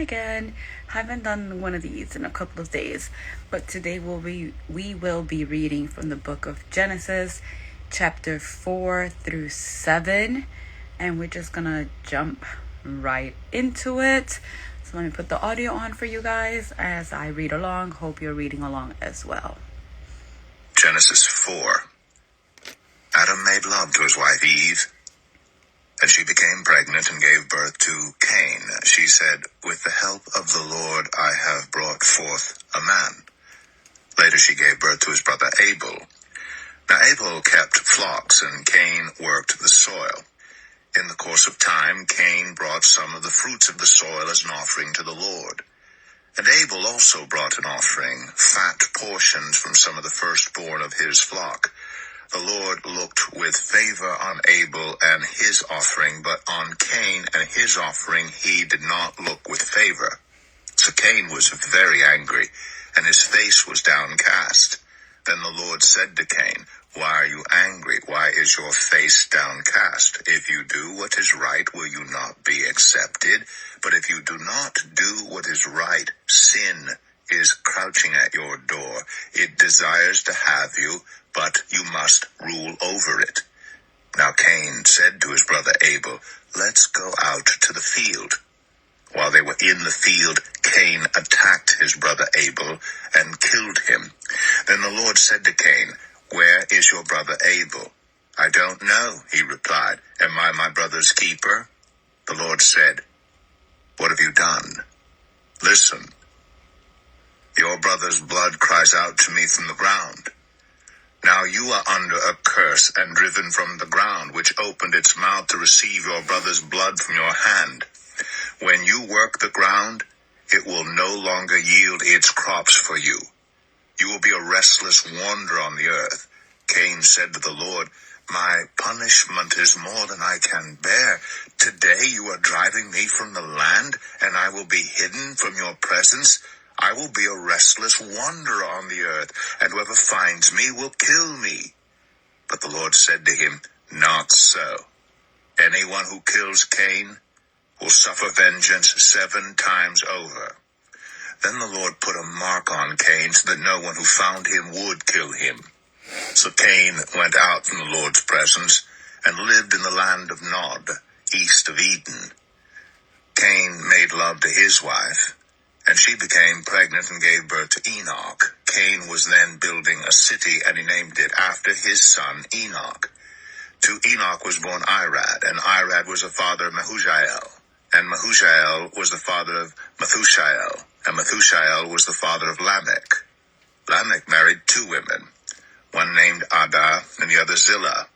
again. Haven't done one of these in a couple of days, but today we will be reading from the book of Genesis, chapter 4 through 7, and we're just gonna jump right into it. So let me put the audio on for you guys as I read along. Hope you're reading along as well. Genesis 4. Adam made love to his wife Eve, and she became pregnant and gave birth to Cain. She said, "With the help of the Lord I have brought forth a man." Later she gave birth to his brother Abel. Now Abel kept flocks, and Cain worked the soil. In the course of time, Cain brought some of the fruits of the soil as an offering to the Lord. And Abel also brought an offering, fat portions from some of the firstborn of his flock. The Lord looked with favor on Abel and his offering, but on Cain and his offering he did not look with favor. So Cain was very angry, and his face was downcast. Then the Lord said to Cain, "Why are you angry? Why is your face downcast? If you do what is right, will you not be accepted? But if you do not do what is right, sin is crouching at your door. It desires to have you, but you must rule over it." Now Cain said to his brother Abel, "Let's go out to the field." While they were in the field, Cain attacked his brother Abel and killed him. Then the Lord said to Cain, "Where is your brother Abel?" "I don't know," he replied. "Am I my brother's keeper?" The Lord said, "What have you done? Listen. Your brother's blood cries out to me from the ground. Now you are under a curse and driven from the ground, which opened its mouth to receive your brother's blood from your hand. When you work the ground, it will no longer yield its crops for you. You will be a restless wanderer on the earth." Cain said to the Lord, "My punishment is more than I can bear. Today you are driving me from the land, and I will be hidden from your presence. I will be a restless wanderer on the earth, and whoever finds me will kill me." But the Lord said to him, "Not so. Anyone who kills Cain will suffer vengeance 7 times over." Then the Lord put a mark on Cain so that no one who found him would kill him. So Cain went out from the Lord's presence and lived in the land of Nod, east of Eden. Cain made love to his wife, and she became pregnant and gave birth to Enoch. Cain was then building a city, and he named it after his son Enoch. To Enoch was born Irad, and Irad was the father of Mehujael. And Mehujael was the father of Methushael, and Methushael was the father of Lamech. Lamech married 2 women, one named Adah and the other Zillah.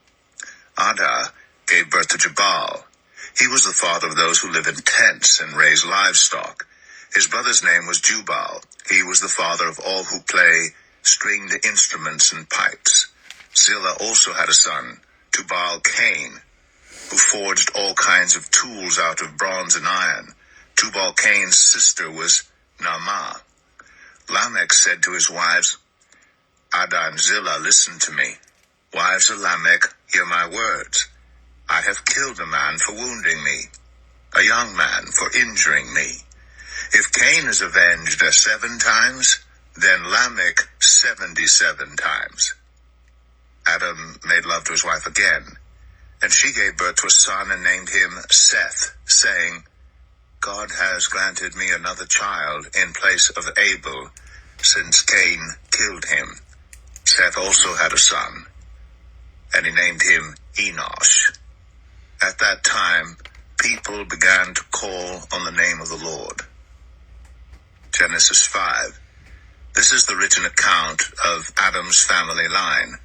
Adah gave birth to Jabal. He was the father of those who live in tents and raise livestock. His brother's name was Jubal. He was the father of all who play stringed instruments and pipes. Zillah also had a son, Tubal-Cain, who forged all kinds of tools out of bronze and iron. Tubal-Cain's sister was Naamah. Lamech said to his wives, "Adah and Zillah, listen to me. Wives of Lamech, hear my words. I have killed a man for wounding me, a young man for injuring me. If Cain is avenged 7 times, then Lamech 77 times. Adam made love to his wife again, and she gave birth to a son and named him Seth, saying, "God has granted me another child in place of Abel, since Cain killed him." Seth also had a son, and he named him Enosh. At that time, people began to call on the name of the Lord. Genesis 5. This is the written account of Adam's family line.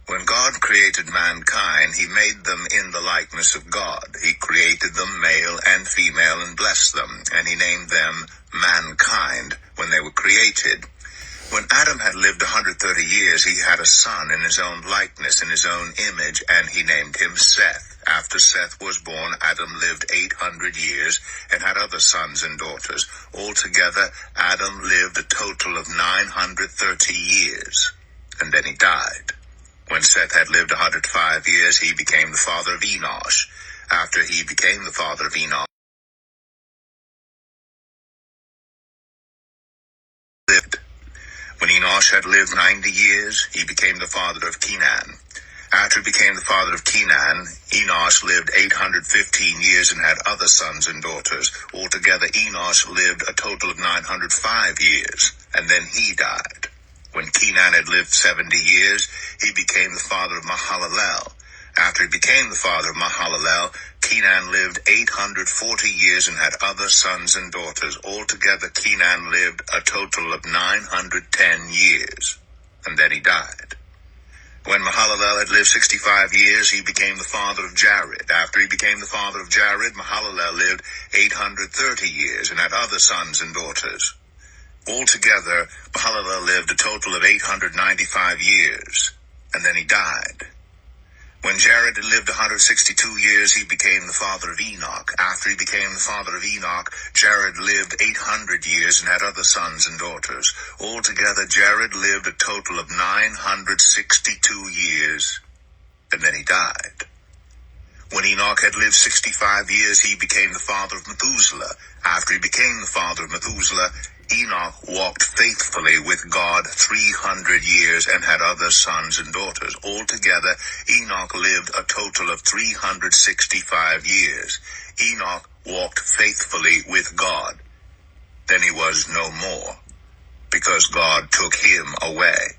When God created mankind, he made them in the likeness of God. He created them male and female and blessed them, and he named them mankind when they were created. When Adam had lived 130 years, he had a son in his own likeness, in his own image, and he named him Seth. After Seth was born, Adam lived 800 years and had other sons and daughters. Altogether, Adam lived a total of 930 years, and then he died. When Seth had lived 105 years, he became the father of Enosh. After he became the father of Enosh, Enosh had lived 90 years, he became the father of Cain. After he became the father of Cain, Enosh lived 815 years and had other sons and daughters. Altogether, Enosh lived a total of 905 years, and then he died. When Cain had lived 70 years, he became the father of Mahalalel. After he became the father of Mahalalel, Cain lived 840 years and had other sons and daughters. Altogether, Cain lived a total of 910 years, and then he died. When Mahalalel had lived 65 years, he became the father of Jared. After he became the father of Jared, Mahalalel lived 830 years and had other sons and daughters. Altogether, Mahalalel lived a total of 895 years, and then he died. When Jared had lived 162 years, he became the father of Enoch. After he became the father of Enoch, Jared lived 800 years and had other sons and daughters. Altogether, Jared lived a total of 962 years, and then he died. When Enoch had lived 65 years, he became the father of Methuselah. After he became the father of Methuselah, Enoch walked faithfully with God 300 years and had other sons and daughters. Altogether, Enoch lived a total of 365 years. Enoch walked faithfully with God. Then he was no more, because God took him away.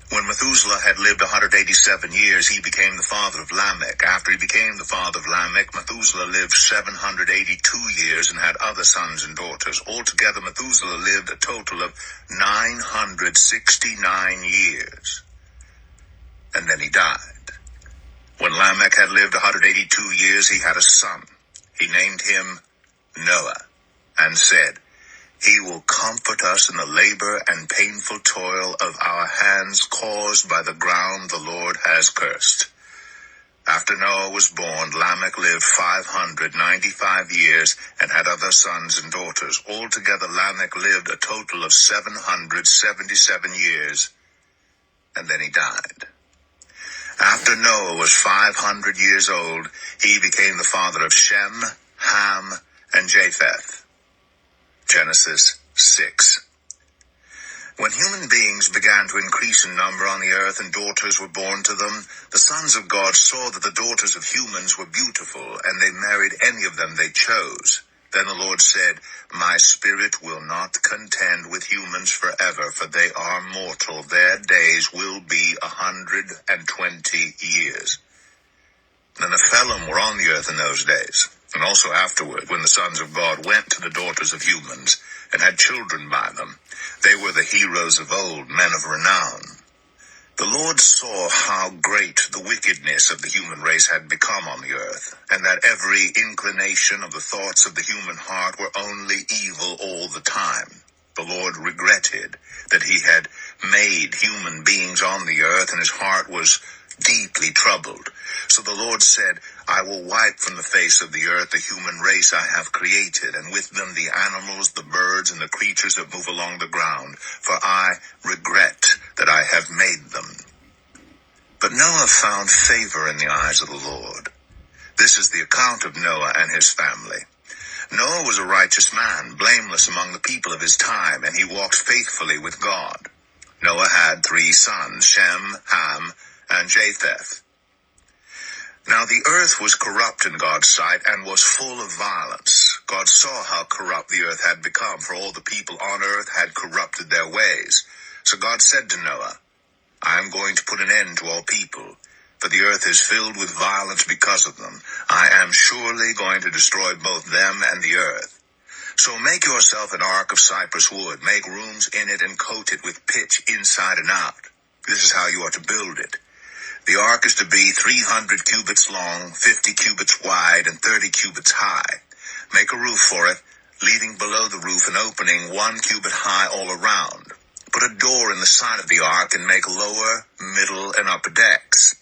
When Methuselah had lived 187 years, he became the father of Lamech. After he became the father of Lamech, Methuselah lived 782 years and had other sons and daughters. Altogether, Methuselah lived a total of 969 years, and then he died. When Lamech had lived 182 years, he had a son. He named him Noah, and said, "He will comfort us in the labor and painful toil of our hands caused by the ground the Lord has cursed." After Noah was born, Lamech lived 595 years and had other sons and daughters. Altogether, Lamech lived a total of 777 years, and then he died. After Noah was 500 years old, he became the father of Shem, Ham, and Japheth. Genesis 6. When human beings began to increase in number on the earth and daughters were born to them, the sons of God saw that the daughters of humans were beautiful, and they married any of them they chose. Then the Lord said, "My spirit will not contend with humans forever, for they are mortal. Their days will be 120 years. The Nephilim were on the earth in those days, and also afterward, when the sons of God went to the daughters of humans and had children by them. They were the heroes of old, men of renown. The Lord saw how great the wickedness of the human race had become on the earth, and that every inclination of the thoughts of the human heart were only evil all the time. The Lord regretted that he had made human beings on the earth, and his heart was deeply troubled. So the Lord said, "I will wipe from the face of the earth the human race I have created, and with them the animals, the birds, and the creatures that move along the ground, for I regret that I have made them." But Noah found favor in the eyes of the Lord. This is the account of Noah and his family. Noah was a righteous man, blameless among the people of his time, and he walked faithfully with God. Noah had 3 sons, Shem, Ham, and Japheth. Now the earth was corrupt in God's sight and was full of violence. God saw how corrupt the earth had become, for all the people on earth had corrupted their ways. So God said to Noah, "I am going to put an end to all people, for the earth is filled with violence because of them. I am surely going to destroy both them and the earth. So make yourself an ark of cypress wood, make rooms in it and coat it with pitch inside and out. This is how you are to build it. The ark is to be 300 cubits long, 50 cubits wide, and 30 cubits high. Make a roof for it, leaving below the roof an opening 1 cubit high all around. Put a door in the side of the ark and make lower, middle, and upper decks.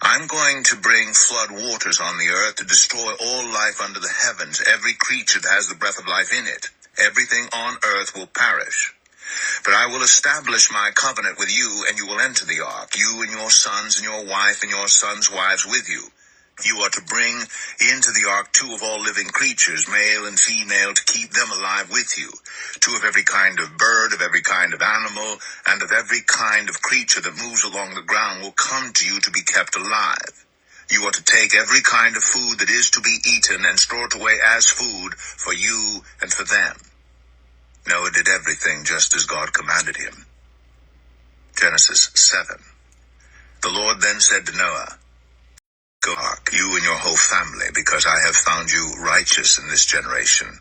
I'm going to bring flood waters on the earth to destroy all life under the heavens, every creature that has the breath of life in it. Everything on earth will perish. But I will establish my covenant with you, and you will enter the ark, you and your sons and your wife and your sons' wives with you. You are to bring into the ark 2 of all living creatures, male and female, to keep them alive with you. 2 of every kind of bird, of every kind of animal, and of every kind of creature that moves along the ground will come to you to be kept alive. You are to take every kind of food that is to be eaten and store it away as food for you and for them. Noah did everything just as God commanded him. Genesis 7. The Lord then said to Noah, "Go ark, you and your whole family, because I have found you righteous in this generation.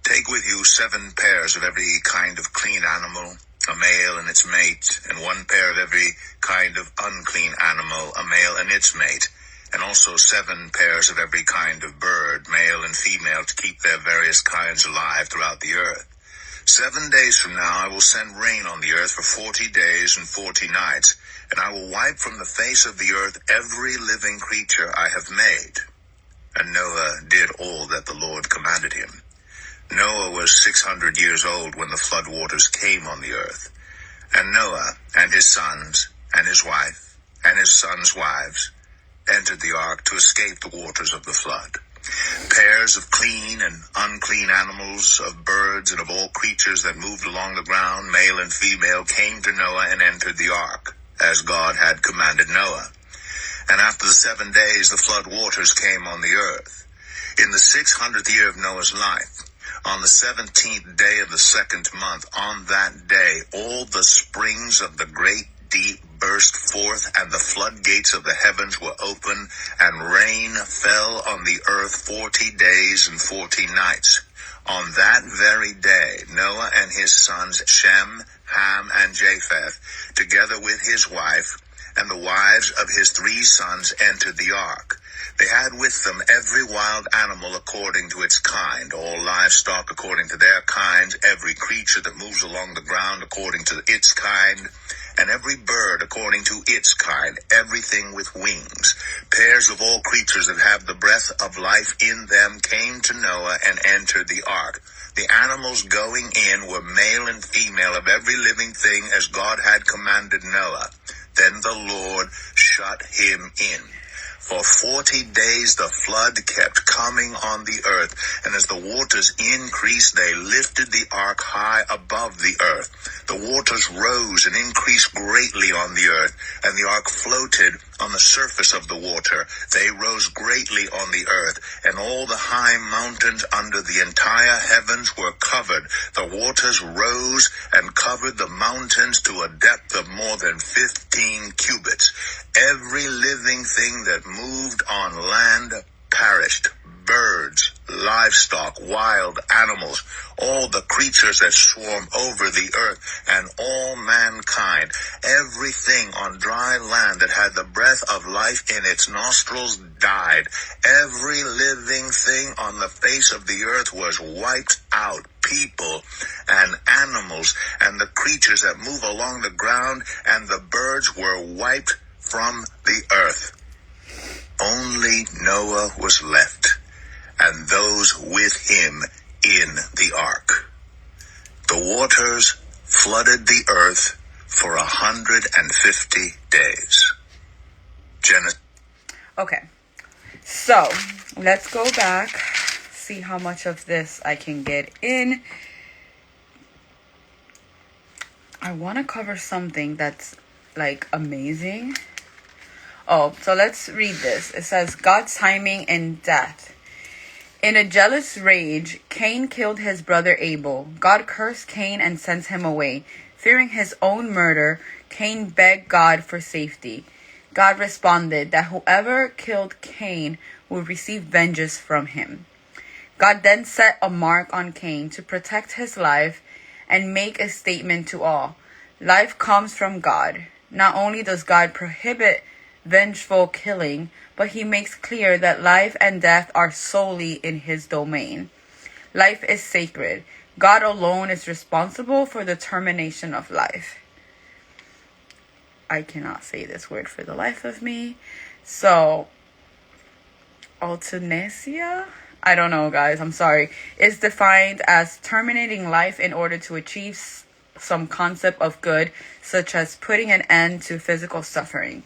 Take with you 7 pairs of every kind of clean animal, a male and its mate, and 1 pair of every kind of unclean animal, a male and its mate, and also 7 pairs of every kind of bird, male and female, to keep their various kinds alive throughout the earth. 7 days from now I will send rain on the earth for 40 days and 40 nights, and I will wipe from the face of the earth every living creature I have made." And Noah did all that the Lord commanded him. Noah was 600 years old when the flood waters came on the earth. And Noah and his sons and his wife and his sons' wives entered the ark to escape the waters of the flood. Pairs of clean and unclean animals, of birds and of all creatures that moved along the ground, male and female, came to Noah and entered the ark, as God had commanded Noah. And after the 7 days, the flood waters came on the earth. In the 600th year of Noah's life, on the 17th day of the 2nd month, on that day, all the springs of the great deep burst forth, and the floodgates of the heavens were open, and rain fell on the earth 40 days and 40 nights. On that very day, Noah and his sons Shem, Ham, and Japheth, together with his wife and the wives of his 3 sons, entered the ark. They had with them every wild animal according to its kind, all livestock according to their kinds, every creature that moves along the ground according to its kind, and every bird according to its kind, everything with wings. Pairs of all creatures that have the breath of life in them came to Noah and entered the ark. The animals going in were male and female of every living thing as God had commanded Noah. Then the Lord shut him in. For 40 days the flood kept coming on the earth, and as the waters increased, they lifted the ark high above the earth. The waters rose and increased greatly on the earth, and the ark floated on the surface of the water. They rose greatly on the earth, and all the high mountains under the entire heavens were covered. The waters rose and covered the mountains to a depth of more than 15 cubits. Every living thing that moved on land perished. Birds, livestock, wild animals, all the creatures that swarm over the earth, and all mankind, everything on dry land that had the breath of life in its nostrils died. Every living thing on the face of the earth was wiped out. People and animals and the creatures that move along the ground and the birds were wiped from the earth. Only Noah was left, and those with him in the ark. The waters flooded the earth for 150 days. Genesis. Okay, so let's go back, see how much of this I can get in. I want to cover something that's like amazing. So let's read this. It says, God's timing and death. In a jealous rage, Cain killed his brother Abel. God cursed Cain and sent him away. Fearing his own murder, Cain begged God for safety. God responded that whoever killed Cain would receive vengeance from him. God then set a mark on Cain to protect his life and make a statement to all. Life comes from God. Not only does God prohibit vengeful killing, but he makes clear that life and death are solely in his domain. Life is sacred. God alone is responsible for the termination of life. I cannot say this word for the life of me. So, euthanasia? I don't know, guys. I'm sorry. Is defined as terminating life in order to achieve some concept of good, such as putting an end to physical suffering.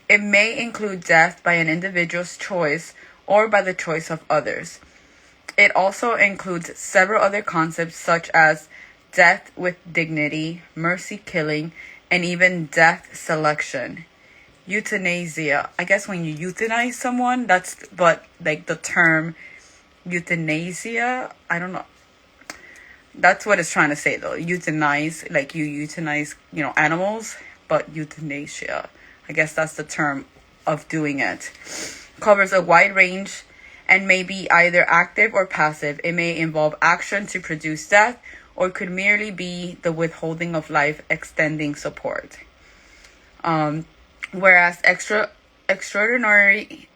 It may include death by an individual's choice or by the choice of others. It also includes several other concepts such as death with dignity, mercy killing, and even death selection. Euthanasia. I guess when you euthanize someone, but like the term euthanasia, I don't know. That's what it's trying to say though. Euthanize, like you euthanize, animals, but euthanasia, I guess that's the term of doing it, covers a wide range and may be either active or passive. It may involve action to produce death, or could merely be the withholding of life, extending support. Whereas extraordinary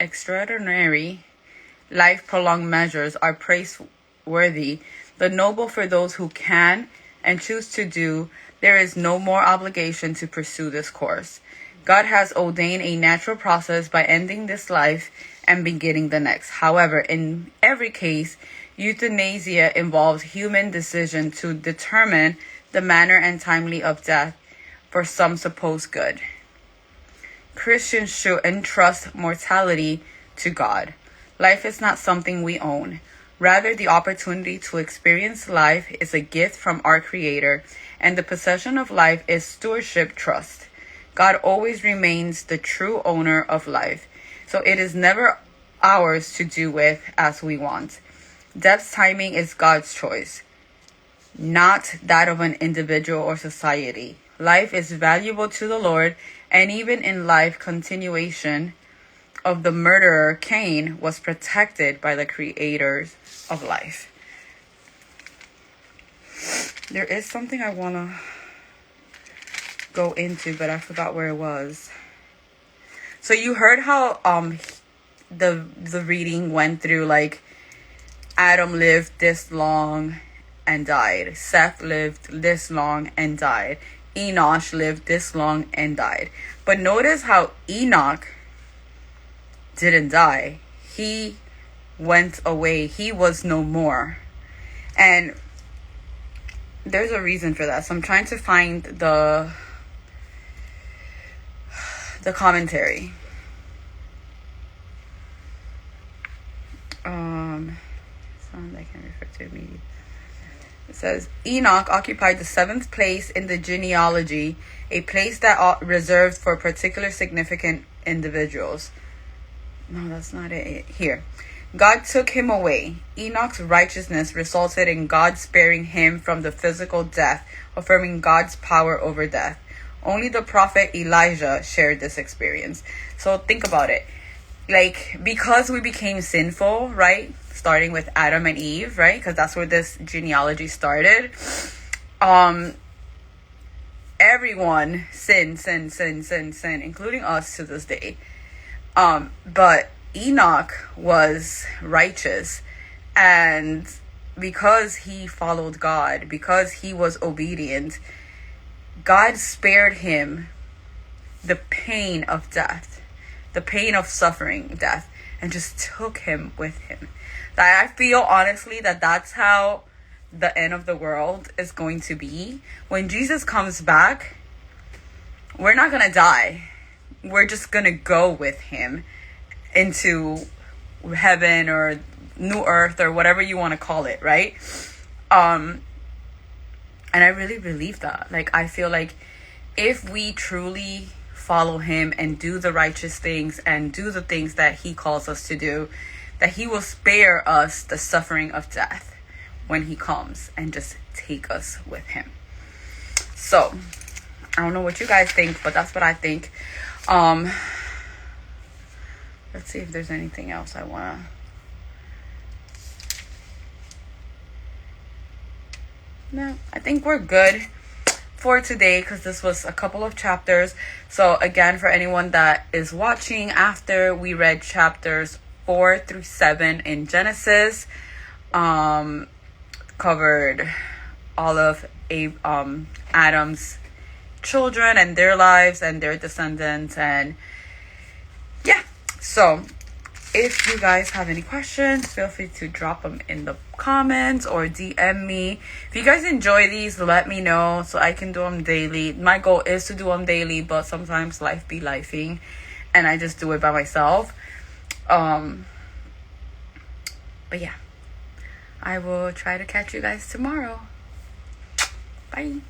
life-prolonging measures are praiseworthy, the noble for those who can and choose to do, there is no more obligation to pursue this course. God has ordained a natural process by ending this life and beginning the next. However, in every case, euthanasia involves human decision to determine the manner and timely of death for some supposed good. Christians should entrust mortality to God. Life is not something we own. Rather, the opportunity to experience life is a gift from our Creator, and the possession of life is stewardship trust. God always remains the true owner of life, so it is never ours to do with as we want. Death's timing is God's choice, not that of an individual or society. Life is valuable to the Lord, and even in life, continuation of the murderer Cain was protected by the creators of life. There is something I want to go into, but I forgot where it was. So you heard how the reading went through, like, Adam lived this long and died. Seth lived this long and died. Enosh lived this long and died. But notice how Enoch didn't die. He went away. He was no more. And there's a reason for that. So I'm trying to find the commentary. Sound I can refer to immediately. It says, Enoch occupied the 7th place in the genealogy, a place that reserved for particular significant individuals. No, that's not it. Here. God took him away. Enoch's righteousness resulted in God sparing him from the physical death, affirming God's power over death. Only the prophet Elijah shared this experience. So think about it. Like, because we became sinful, right? Starting with Adam and Eve, right? Because that's where this genealogy started. Everyone sinned, including us to this day. But Enoch was righteous, and because he followed God, because he was obedient, God spared him the pain of death, the pain of suffering death, and just took him with him. That I feel honestly that that's how the end of the world is going to be. When Jesus comes back, we're not going to die. We're just going to go with him into heaven or new earth or whatever you want to call it, right? And I really believe that. Like, I feel like if we truly follow him and do the righteous things and do the things that he calls us to do, that he will spare us the suffering of death when he comes and just take us with him. So, I don't know what you guys think, but that's what I think. Let's see if there's anything else I want to... No, I think we're good for today because this was a couple of chapters. So again, for anyone that is watching, after we read chapters 4 through 7 in Genesis, covered all of Adam's children and their lives and their descendants, and yeah. So if you guys have any questions, feel free to drop them in the comments or DM me. If you guys enjoy these, let me know so I can do them daily. My goal is to do them daily, but sometimes life be lifing, and I just do it by myself. But yeah, I will try to catch you guys tomorrow. Bye.